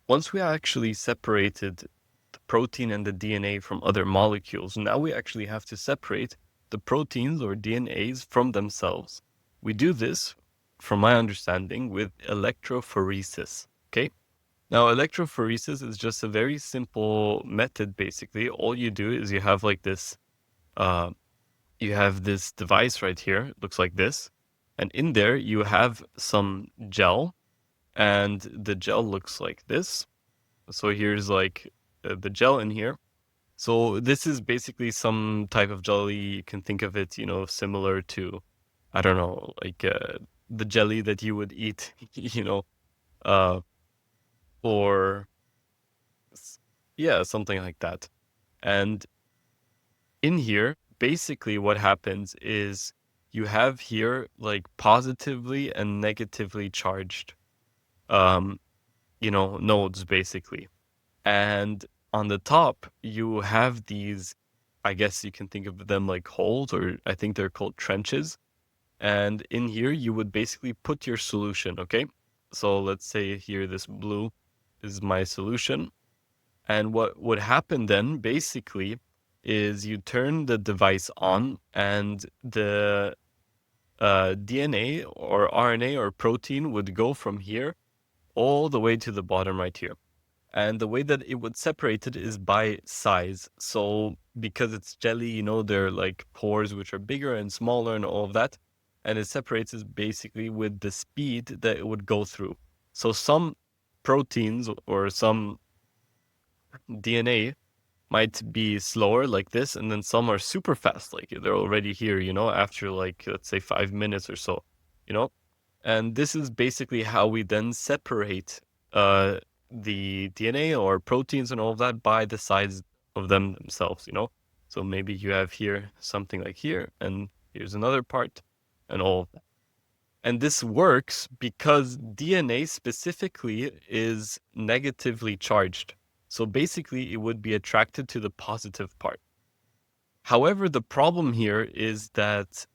once we actually separated the protein and the DNA from other molecules, now we actually have to separate the proteins or DNAs from themselves. We do this, from my understanding, with electrophoresis. Okay? Now, electrophoresis is just a very simple method, basically. All you do is you have like this, you have this device right here. It looks like this. And in there, you have some gel, and the gel looks like this. So here's like the gel in here. So this is basically some type of jelly. You can think of it, similar to, I don't know, like the jelly that you would eat, uh, or yeah, something like that. And in here, basically what happens is you have here like positively and negatively charged, um, nodes basically. And on the top, you have these, I guess you can think of them like holes, or I think they're called trenches. And in here, you would basically put your solution, okay? So let's say here, this blue is my solution. And what would happen then, basically, is you turn the device on, and the DNA or RNA or protein would go from here all the way to the bottom right here. And the way that it would separate it is by size. So because it's jelly, there are like pores which are bigger and smaller and all of that. And it separates it basically with the speed that it would go through. So some proteins or some DNA might be slower like this, and then some are super fast, like they're already here, after like, let's say 5 minutes or so, you know? And this is basically how we then separate the DNA or proteins and all of that by the size of them themselves, So maybe you have here something like here, and here's another part, and all of that. And this works because DNA specifically is negatively charged. So basically, it would be attracted to the positive part. However, the problem here is that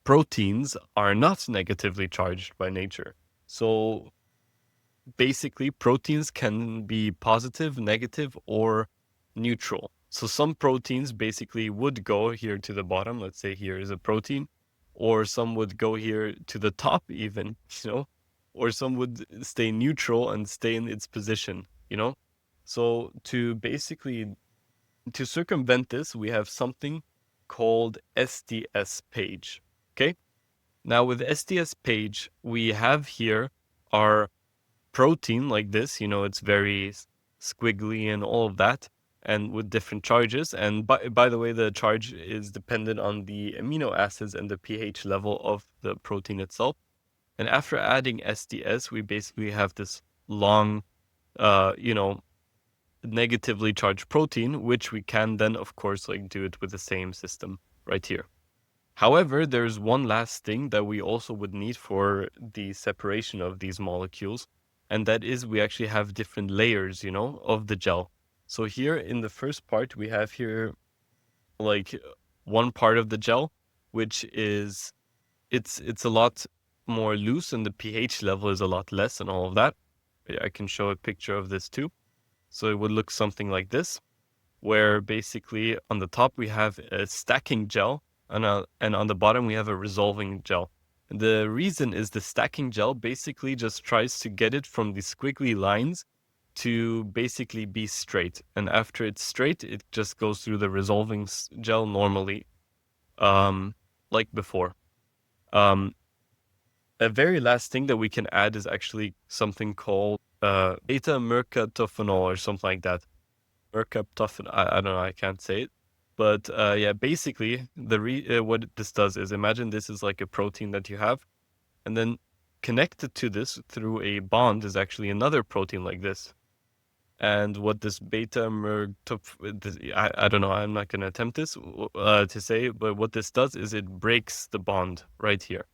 proteins are not negatively charged by nature. So basically, proteins can be positive, negative, or neutral. So some proteins basically would go here to the bottom. Let's say here is a protein, or some would go here to the top even, or some would stay neutral and stay in its position, So to circumvent this, we have something called SDS page. Okay. Now with SDS page, we have here our protein like this, it's very squiggly and all of that, and with different charges. And by the way, the charge is dependent on the amino acids and the pH level of the protein itself. And after adding SDS, we basically have this long, negatively charged protein, which we can then, of course, like do it with the same system right here. However, there's one last thing that we also would need for the separation of these molecules, and that is we actually have different layers, of the gel. So here in the first part, we have here like one part of the gel, which is it's a lot more loose, and the pH level is a lot less and all of that. I can show a picture of this too. So it would look something like this, where basically on the top we have a stacking gel, and on the bottom we have a resolving gel. And the reason is the stacking gel basically just tries to get it from the squiggly lines to basically be straight. And after it's straight, it just goes through the resolving gel normally, like before. A very last thing that we can add is actually something called Beta-Mercaptoethanol or something like that. Mercaptoethanol, I don't know, I can't say it. But yeah, basically, what this does is, imagine this is like a protein that you have, and then connected to this through a bond is actually another protein like this. And what this Beta-Mercaptoethanol, I don't know, I'm not going to attempt this to say, but what this does is it breaks the bond right here,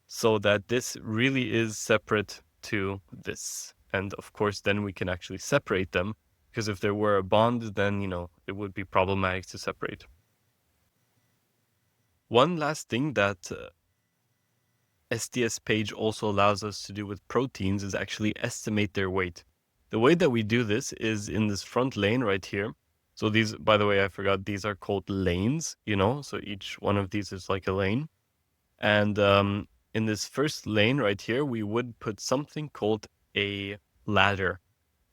so that this really is separate to this. And of course, then we can actually separate them, because if there were a bond, then, it would be problematic to separate. One last thing that SDS page also allows us to do with proteins is actually estimate their weight. The way that we do this is in this front lane right here. So these, by the way, I forgot, these are called lanes, so each one of these is like a lane. And in this first lane right here, we would put something called a ladder.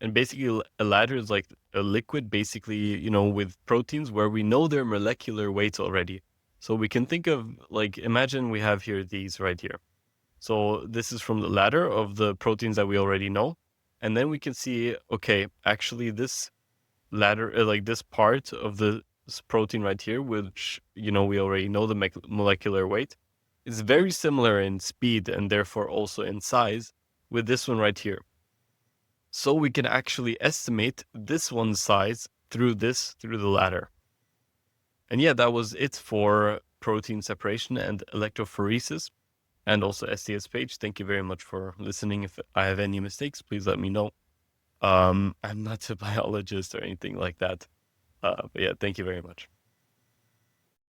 And basically, a ladder is like a liquid, basically, with proteins where we know their molecular weights already. So we can think of, like, imagine we have here these right here. So this is from the ladder of the proteins that we already know. And then we can see, okay, actually this ladder, like this part of the protein right here, which, we already know the molecular weight, is very similar in speed and therefore also in size with this one right here. So we can actually estimate this one's size through the ladder. And yeah, that was it for protein separation and electrophoresis and also SDS page. Thank you very much for listening. If I have any mistakes, please let me know. I'm not a biologist or anything like that. But yeah, thank you very much.